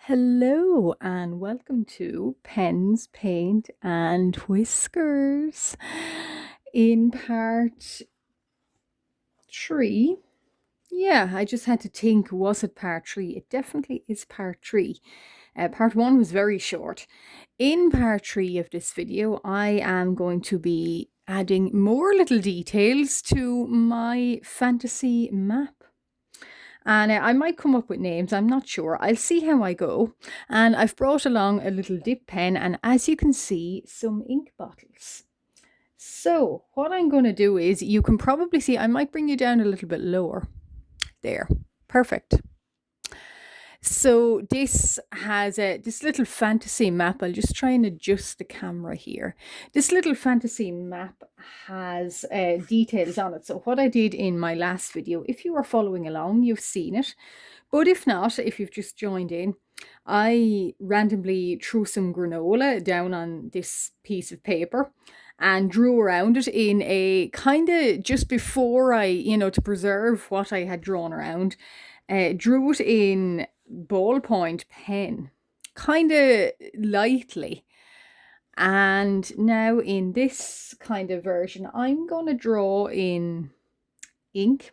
Hello and welcome to Pens, Paint and Whiskers in part 3. Yeah, I just had to think, was it part 3? It definitely is part 3. Part 1 was very short. In part 3 of this video, I am going to be adding more little details to my fantasy map. And I might come up with names, I'm not sure. I'll see how I go. And I've brought along a little dip pen and, as you can see, some ink bottles. So what I'm going to do is, you can probably see, I might bring you down a little bit lower. There. Perfect. So this has this little fantasy map. I'll just try and adjust the camera here. This little fantasy map has details on it. So what I did in my last video, if you are following along, you've seen it. But if not, if you've just joined in, I randomly threw some granola down on this piece of paper and drew around it in a kind of, just before I, to preserve what I had drawn around, drew it in ballpoint pen, kind of lightly. And now in this kind of version, I'm going to draw in ink.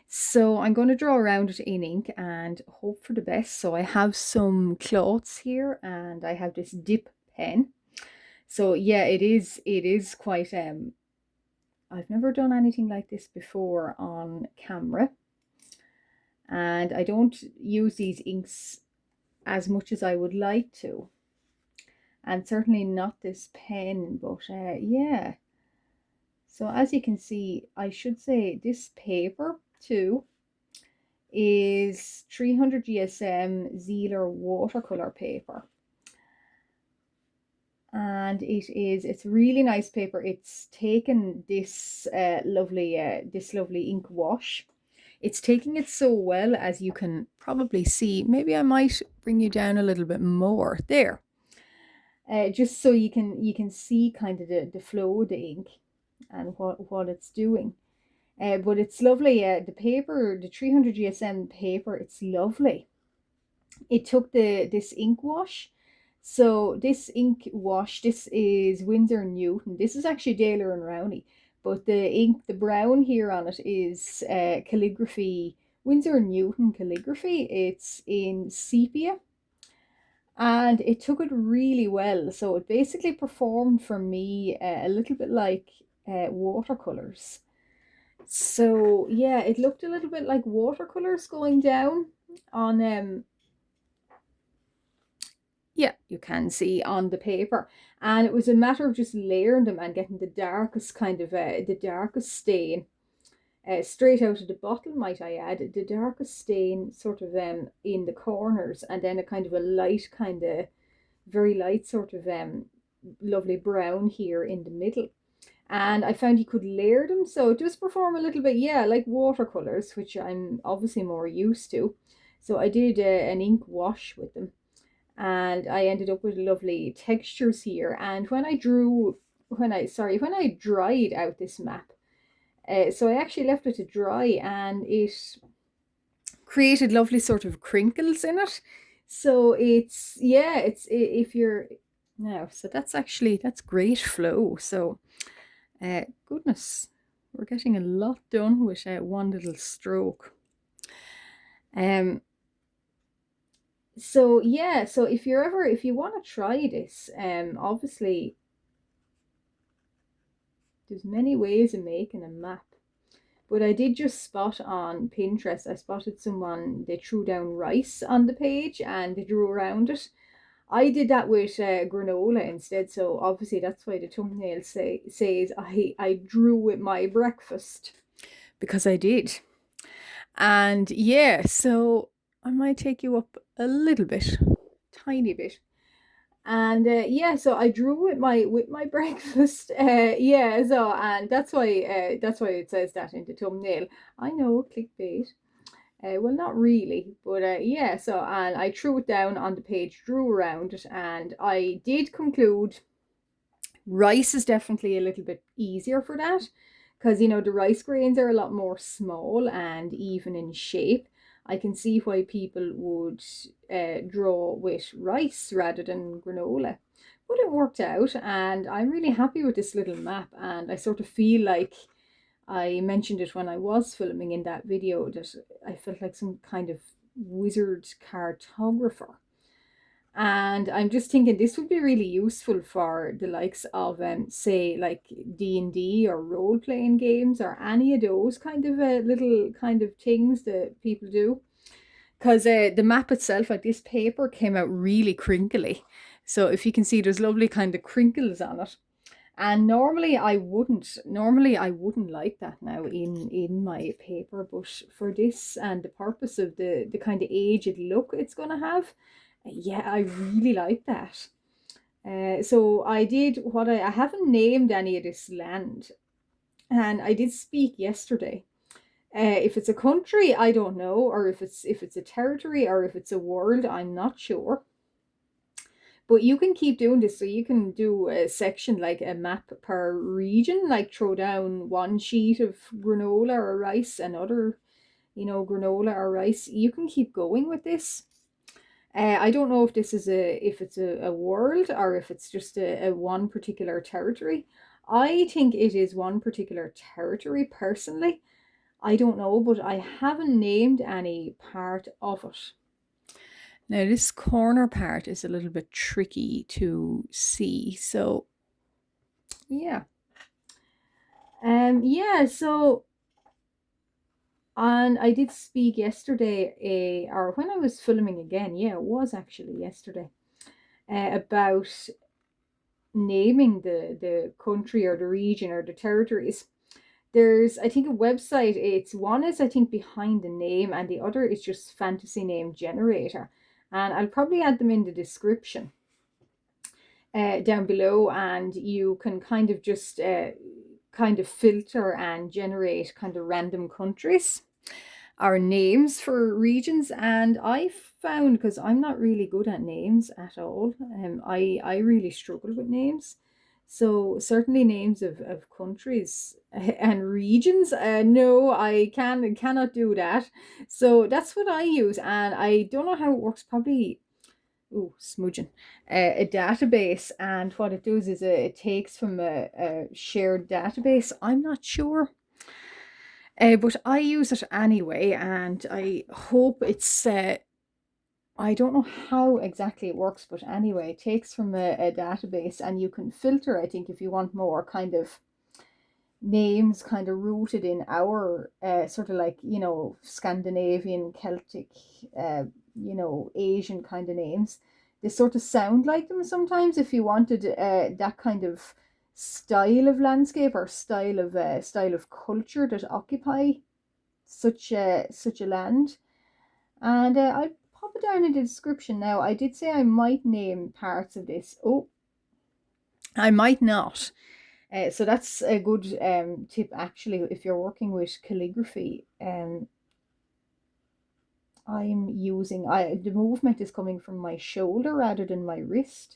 So I'm going to draw around it in ink and hope for the best. So I have some cloths here and I have this dip pen. So yeah, it is quite, I've never done anything like this before on camera. And I don't use these inks as much as I would like to. And certainly not this pen, but yeah. So as you can see, I should say this paper too is 300 GSM Zealer watercolor paper. And it's really nice paper. It's taken this lovely ink wash. It's taking it so well, as you can probably see. Maybe I might bring you down a little bit more there. Just so you can see kind of the flow of the ink and what it's doing. But it's lovely. The paper, the 300 GSM paper, it's lovely. It took this ink wash. So this ink wash, this is Winsor & Newton. This is actually Daler and Rowney. But the ink, the brown here on it is calligraphy, Winsor & Newton calligraphy. It's in sepia. And it took it really well. So it basically performed for me a little bit like watercolors. So yeah, it looked a little bit like watercolors going down on yeah, you can see on the paper. And it was a matter of just layering them and getting the darkest kind of the darkest stain straight out of the bottle, might I add, the darkest stain sort of in the corners, and then a kind of a light, kind of very light sort of lovely brown here in the middle. And I found you could layer them, so it does perform a little bit, yeah, like watercolors, which I'm obviously more used to. So I did an ink wash with them, and I ended up with lovely textures here. And when I dried out this map, so I actually left it to dry, and it created lovely sort of crinkles in it. So it's, yeah, it's, if you're now, so that's great flow. So goodness, we're getting a lot done with one little stroke. So yeah, so if you want to try this, obviously there's many ways of making a map. But I did just spot on Pinterest, I spotted someone, they threw down rice on the page and they drew around it. I did that with granola instead, so obviously that's why the thumbnail says I drew with my breakfast, because I did. And yeah, so I might take you up a little bit, tiny bit. And yeah, so I drew with my breakfast. Yeah, so, and that's why it says that in the thumbnail. I know, clickbait. Well, not really, but yeah, so, and I threw it down on the page, drew around it, and I did conclude rice is definitely a little bit easier for that, because the rice grains are a lot more small and even in shape. I can see why people would draw with rice rather than granola. But it worked out, and I'm really happy with this little map. And I sort of feel like I mentioned it when I was filming in that video that I felt like some kind of wizard cartographer. And I'm just thinking this would be really useful for the likes of, say, like D&D or role-playing games or any of those kind of little kind of things that people do. Because the map itself, like this paper, came out really crinkly. So if you can see, there's lovely kind of crinkles on it. And normally I wouldn't like that now in my paper, but for this and the purpose of the kind of aged look it's gonna have, yeah, I really like that. So I did what I haven't named any of this land, and I did speak yesterday. If it's a country, I don't know, or if it's a territory or if it's a world, I'm not sure. But you can keep doing this. So you can do a section like a map per region, like throw down one sheet of granola or rice, another, granola or rice. You can keep going with this. I don't know if this is if it's a world or if it's just a one particular territory. I think it is one particular territory personally. I don't know, but I haven't named any part of it. Now this corner part is a little bit tricky to see. So yeah. Yeah, so and I did speak yesterday, or when I was filming again, yeah, it was actually yesterday, about naming the country or the region or the territories. There's, I think, a website. It's one is, I think, behind the name, and the other is just fantasy name generator. And I'll probably add them in the description down below, and you can kind of just kind of filter and generate kind of random countries or names for regions. And I found, because I'm not really good at names at all, I really struggle with names. So certainly names of countries and regions, no, I cannot do that. So that's what I use, and I don't know how it works. Probably, oh, smudging, a database, and what it does is it takes from a shared database. I'm not sure. But I use it anyway, and I hope it's I don't know how exactly it works, but anyway, it takes from a database, and you can filter, I think, if you want more kind of names kind of rooted in our sort of like, Scandinavian, Celtic, Asian kind of names. They sort of sound like them sometimes. If you wanted that kind of style of landscape or style of culture that occupy such a land. And I pop it down in the description now. I did say I might name parts of this. Oh, I might not. So that's a good tip, actually, if you're working with calligraphy. I'm using, the movement is coming from my shoulder rather than my wrist.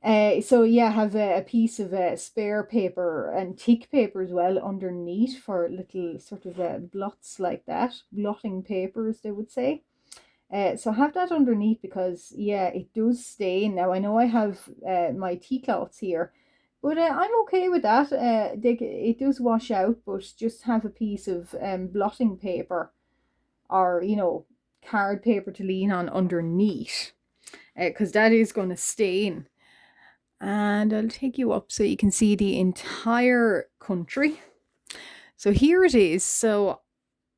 So yeah, have a piece of spare paper and thick paper as well underneath for little sort of blots like that, blotting papers, they would say. So have that underneath, because yeah, it does stain. Now I know I have my tea cloths here, but I'm okay with that. It does wash out, but just have a piece of blotting paper or card paper to lean on underneath, because that is going to stain. And I'll take you up so you can see the entire country. So here it is. So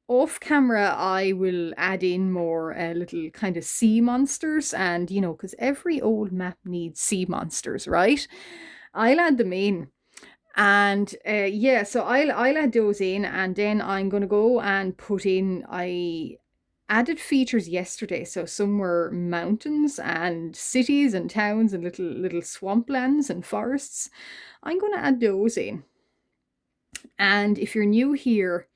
off camera, I will add in more little kind of sea monsters, and because every old map needs sea monsters, right? I'll add them in. And yeah, so I'll add those in, and then I'm going to go and put in, I added features yesterday. So some were mountains and cities and towns and little swamplands and forests. I'm going to add those in. And if you're new here,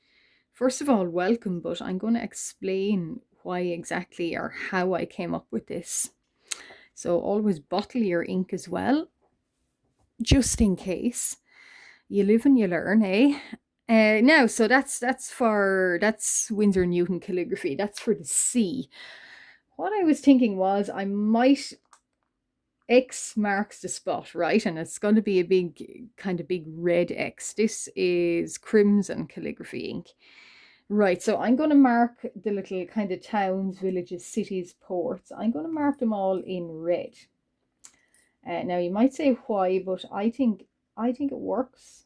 first of all, welcome, but I'm going to explain why exactly or how I came up with this. So always bottle your ink as well, just in case. You live and you learn, eh? Now, so that's Winsor Newton calligraphy. That's for the C. What I was thinking was I might X marks the spot, right? And it's going to be a big, kind of big red X. This is crimson calligraphy ink. Right, so I'm going to mark the little kind of towns, villages, cities, ports. I'm going to mark them all in red. Now you might say why, but I think it works.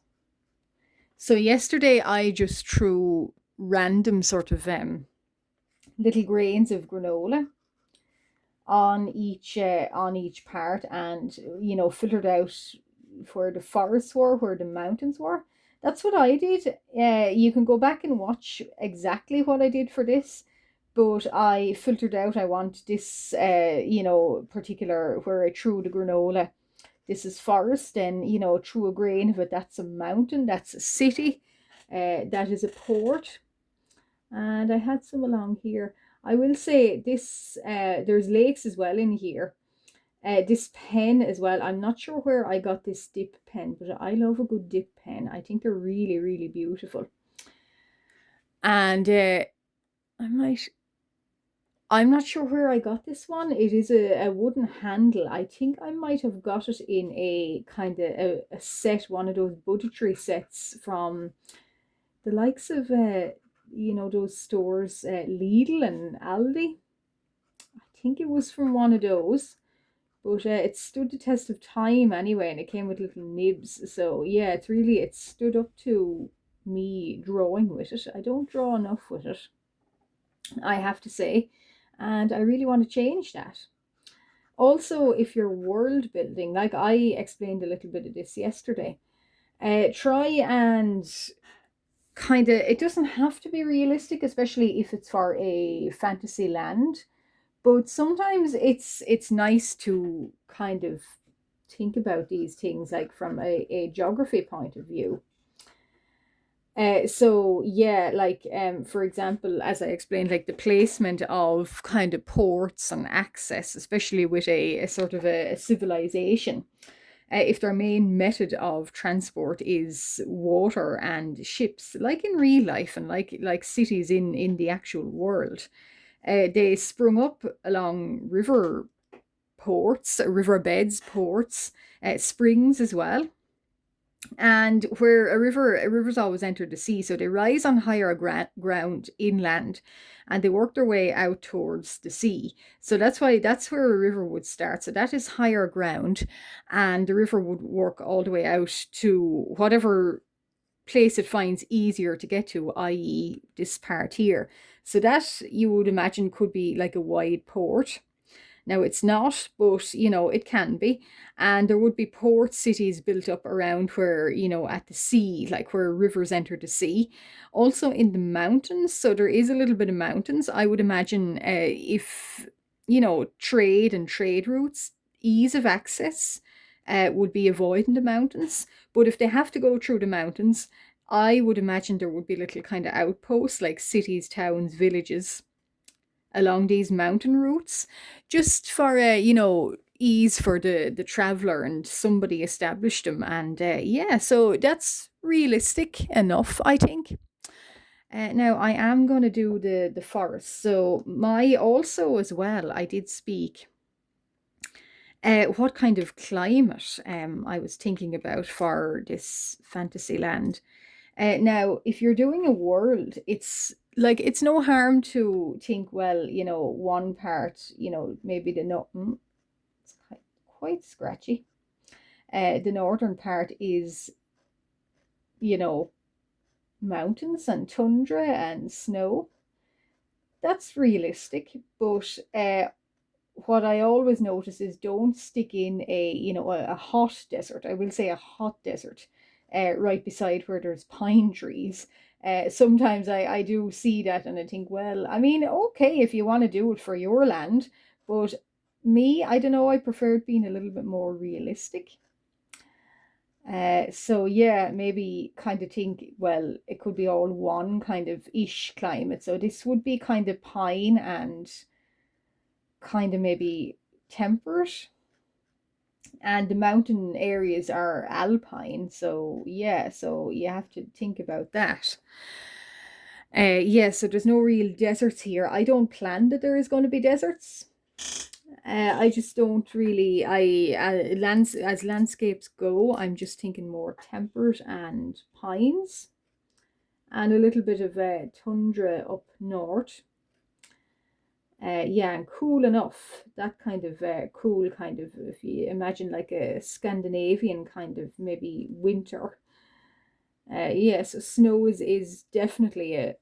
So yesterday I just threw random sort of little grains of granola on each part, and filtered out where the forests were, where the mountains were. That's what I did. You can go back and watch exactly what I did for this, but I filtered out. I want this, particular where I threw the granola. This is forest, and threw a grain of it. That's a mountain. That's a city. That is a port, and I had some along here. I will say this, there's lakes as well in here. This pen as well. I'm not sure where I got this dip pen, but I love a good dip pen. I think they're really, really beautiful. And I might, I'm not sure where I got this one. It is a wooden handle. I think I might have got it in a kind of a set, one of those budgetary sets from the likes of those stores, Lidl and Aldi. I think it was from one of those, but it stood the test of time anyway, and it came with little nibs. So yeah, it stood up to me drawing with it. I don't draw enough with it, I have to say, and I really want to change that. Also, if you're world building, like I explained a little bit of this yesterday, try and kind of, it doesn't have to be realistic, especially if it's for a fantasy land, but sometimes it's nice to kind of think about these things like from a geography point of view. So yeah, like for example, as I explained, like the placement of kind of ports and access, especially with a sort of a civilization. If their main method of transport is water and ships, like in real life and like cities in the actual world, they sprung up along river beds, ports, springs as well. And where a river's always entered the sea, so they rise on higher ground inland, and they work their way out towards the sea. So that's where a river would start. So that is higher ground, and the river would work all the way out to whatever place it finds easier to get to, i.e., this part here. So that you would imagine could be like a wide port. Now it's not, but it can be. And there would be port cities built up around where, at the sea, like where rivers enter the sea. Also in the mountains. So there is a little bit of mountains. I would imagine if, trade and trade routes, ease of access would be avoiding the mountains. But if they have to go through the mountains, I would imagine there would be little kind of outposts like cities, towns, villages along these mountain routes, just for ease for the traveler, and somebody established them. And yeah, so that's realistic enough, I think. Now I am going to do the forest. So my also as well, I did speak what kind of climate I was thinking about for this fantasy land. Now, if you're doing a world, it's like it's no harm to think, well, one part, maybe the no, it's quite scratchy. The northern part is, you know, mountains and tundra and snow. That's realistic, but what I always notice is don't stick in a hot desert. I will say a hot desert, right beside where there's pine trees. Sometimes I do see that and I think, well, I mean, okay, if you want to do it for your land, but me, I don't know, I preferred being a little bit more realistic. So yeah, maybe kind of think, well, it could be all one kind of ish climate. So this would be kind of pine and kind of maybe temperate. and the mountain areas are alpine, so yeah, so you have to think about that. Yeah, so there's no real deserts here. I don't plan that there is going to be deserts. I just don't really. As landscapes go, I'm just thinking more temperate and pines, and a little bit of tundra up north. Yeah, and cool enough. That kind of cool kind of, if you imagine like a Scandinavian kind of maybe winter. Yeah, so snow is definitely a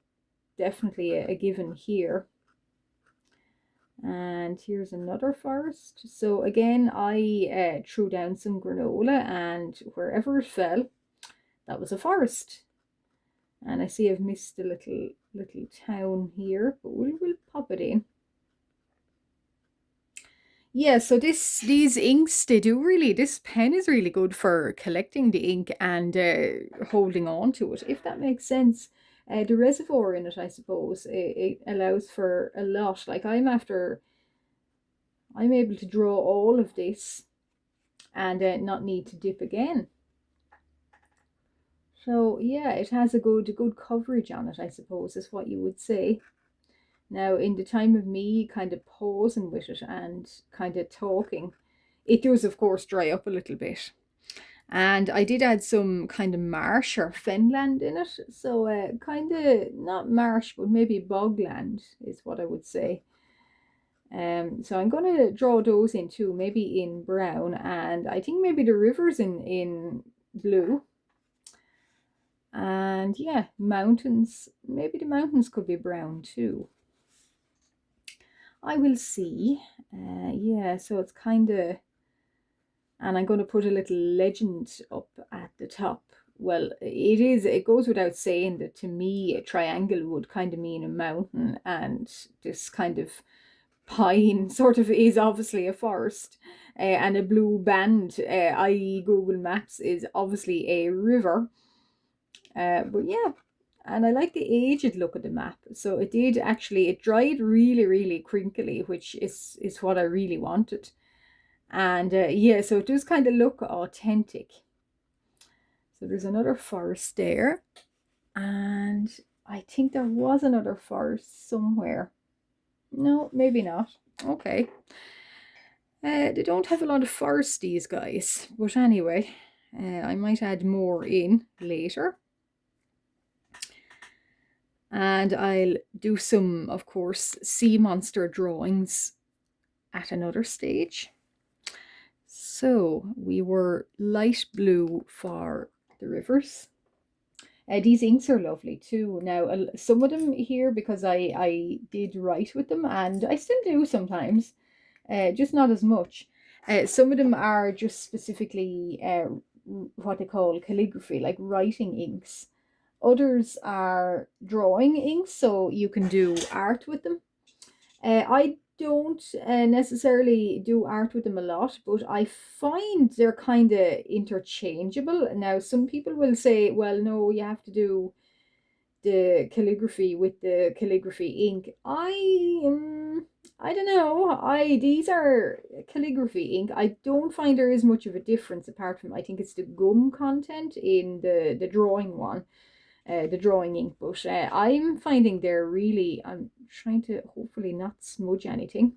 given here. And here's another forest. So again, I threw down some granola, and wherever it fell, that was a forest. And I see I've missed a little town here, but we'll pop it in. Yeah, so these inks, they do really, this pen is really good for collecting the ink and holding on to it, if that makes sense. The reservoir in it, I suppose, it allows for a lot. Like I'm able to draw all of this and not need to dip again. So yeah, it has a good coverage on it, I suppose, is what you would say. Now, in the time of me kind of pausing with it and kind of talking, it does, of course, dry up a little bit. And I did add some kind of marsh or fenland in it. So, kind of not marsh, but maybe bogland is what I would say. So I'm going to draw those in too, maybe in brown, and I think maybe the rivers in blue. And yeah, mountains, maybe the mountains could be brown too. I will see. Yeah, so it's kind of, and I'm going to put a little legend up at the top. Well, it goes without saying that to me, a triangle would kind of mean a mountain, and this kind of pine sort of is obviously a forest, and a blue band, i.e., Google Maps, is obviously a river. But yeah, and I like the aged look of the map. So it did actually, it dried really crinkly, which is what I really wanted. And yeah, so it does kind of look authentic. So there's another forest there, and I think there was another forest somewhere. No, maybe not. Okay. They don't have a lot of forests, these guys, but anyway, I might add more in later. And I'll do some, of course, sea monster drawings at another stage. So we were light blue for the rivers. These inks are lovely too. Now, some of them here, because I did write with them, and I still do sometimes, just not as much. Some of them are just specifically what they call calligraphy, like writing inks. Others are drawing inks, so you can do art with them. I don't necessarily do art with them a lot, but I find they're kind of interchangeable. Now, some people will say, well, no, you have to do the calligraphy with the calligraphy ink. I don't know. I These are calligraphy ink. I don't find there is much of a difference apart from, I think it's the gum content in the drawing one, the drawing ink. But I'm finding they're really. I'm trying to hopefully not smudge anything.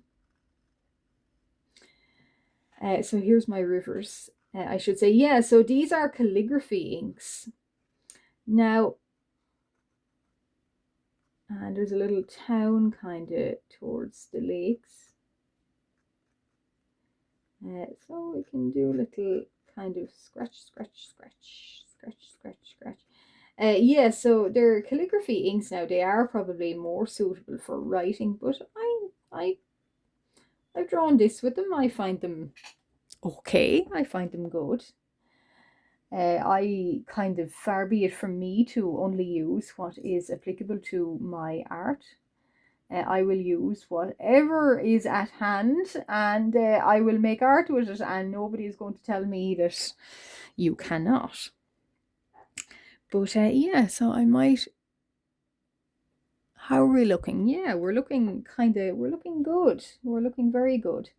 So here's my rivers. I should say, yeah. So these are calligraphy inks. Now, and there's a little town kind of towards the lakes. So we can do a little kind of scratch. Yeah, so they're calligraphy inks now. They are probably more suitable for writing, but I've drawn this with them. I find them okay. I find them good. I kind of, far be it from me to only use what is applicable to my art. I will use whatever is at hand, and I will make art with it, and nobody is going to tell me that you cannot. But yeah, so I might. How are we looking? Yeah, we're looking good. We're looking very good.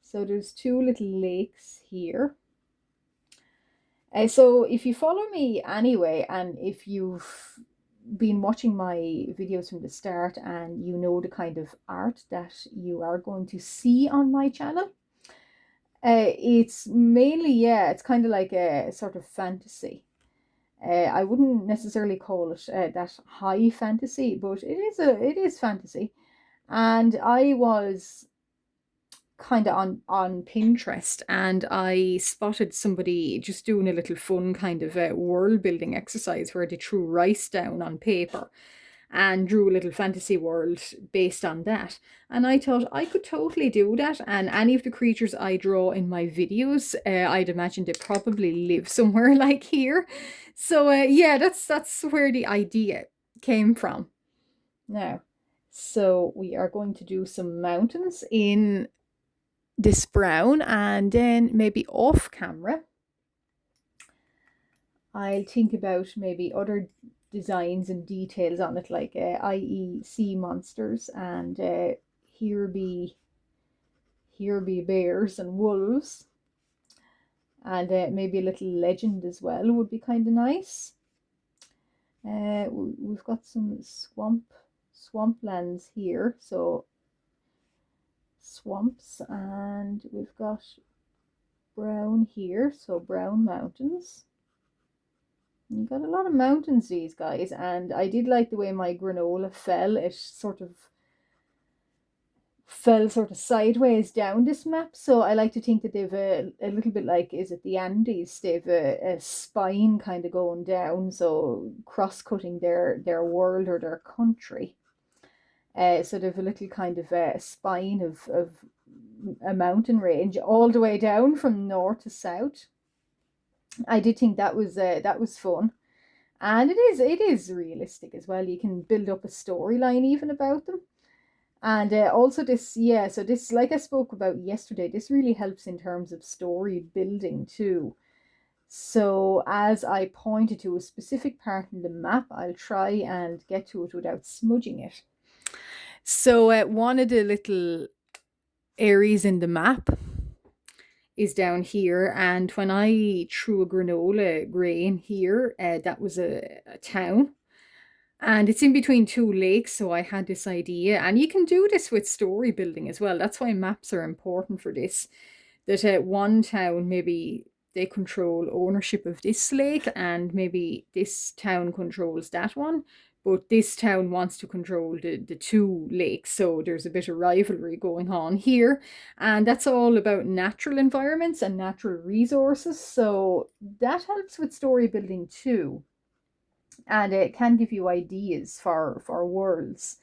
So there's two little lakes here. So if you follow me anyway, and if you've been watching my videos from the start and you know the kind of art that you are going to see on my channel, it's mainly, yeah, it's kind of like a sort of fantasy. I wouldn't necessarily call it that high fantasy, but it is fantasy. And I was kind of on Pinterest, and I spotted somebody just doing a little fun kind of world building exercise where they threw rice down on paper and drew a little fantasy world based on that. And I thought I could totally do that. And any of the creatures I draw in my videos, I'd imagine they probably live somewhere like here. So yeah, that's where the idea came from. Now, so we are going to do some mountains in this brown, and then maybe off camera I'll think about maybe other designs and details on it, like i.e. sea monsters, and here be bears and wolves, and maybe a little legend as well would be kind of nice. We've got some swamplands here, so swamps, and we've got brown here, so brown mountains. You got a lot of mountains, these guys, and I did like the way my granola fell. It sort of fell sort of sideways down this map, so I like to think that they've a little bit like, is it the Andes? They've a spine kind of going down, so cross-cutting their world or their country. So they've a little kind of spine of a mountain range all the way down from north to south. I did think that was fun. And it is realistic as well. You can build up a storyline even about them. And also this, yeah, so this, like I spoke about yesterday, this really helps in terms of story building too. So as I pointed to a specific part in the map, I'll try and get to it without smudging it. So one of the little areas in the map is down here, and when I threw a granola grain here, that was a town, and it's in between two lakes, so I had this idea. And you can do this with story building as well. That's why maps are important for this, that one town, maybe they control ownership of this lake, and maybe this town controls that one, but this town wants to control the two lakes, so there's a bit of rivalry going on here. And that's all about natural environments and natural resources, so that helps with story building too, and it can give you ideas for worlds.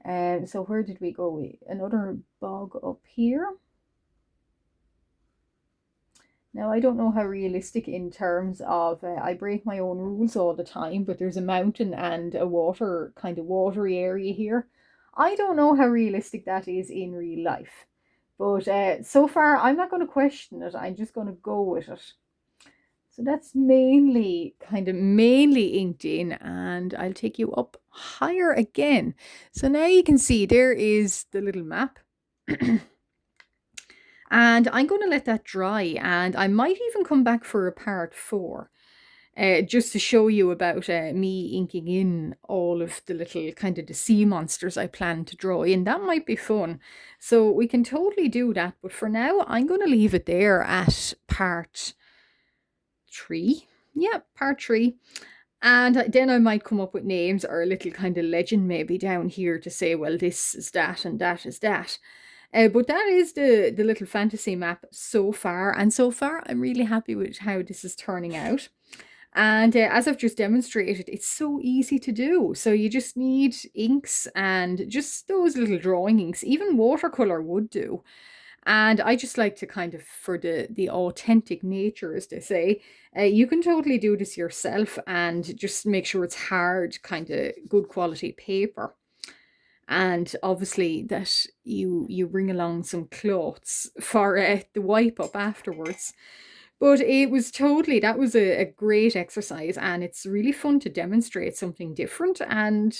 So where did we go? Another bog up here. Now, I don't know how realistic in terms of, I break my own rules all the time, but there's a mountain and a water, kind of watery area here. I don't know how realistic that is in real life. But so far, I'm not going to question it. I'm just going to go with it. So that's mainly inked in, and I'll take you up higher again. So now you can see there is the little map. And I'm going to let that dry, and I might even come back for a part 4. Just to show you about me inking in all of the little kind of the sea monsters I plan to draw in. That might be fun. So we can totally do that. But for now, I'm going to leave it there at part 3. Yeah, part 3. And then I might come up with names or a little kind of legend maybe down here to say, well, this is that and that is that. But that is the little fantasy map so far. And so far, I'm really happy with how this is turning out. And as I've just demonstrated, it's so easy to do. So you just need inks and just those little drawing inks. Even watercolor would do. And I just like to kind of, for the authentic nature, as they say, you can totally do this yourself and just make sure it's hard, kind of good quality paper. And obviously that you bring along some cloths for the wipe up afterwards. But it was totally, that was a great exercise, and it's really fun to demonstrate something different and,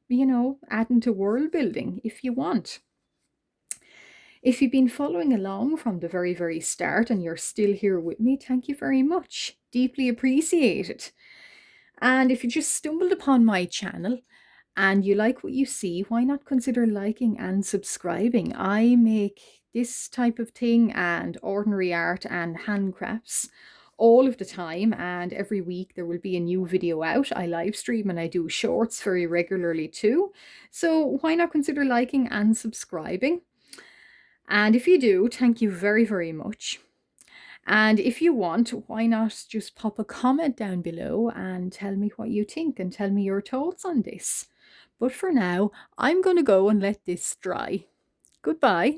you know, adding to world building if you want. If you've been following along from the very, very start and you're still here with me, thank you very much. Deeply appreciated. And if you just stumbled upon my channel and you like what you see, why not consider liking and subscribing? I make this type of thing and ordinary art and handcrafts all of the time, and every week there will be a new video out. I live stream and I do shorts very regularly too. So why not consider liking and subscribing? And if you do, thank you very, very much. And if you want, why not just pop a comment down below and tell me what you think and tell me your thoughts on this. But for now, I'm going to go and let this dry. Goodbye.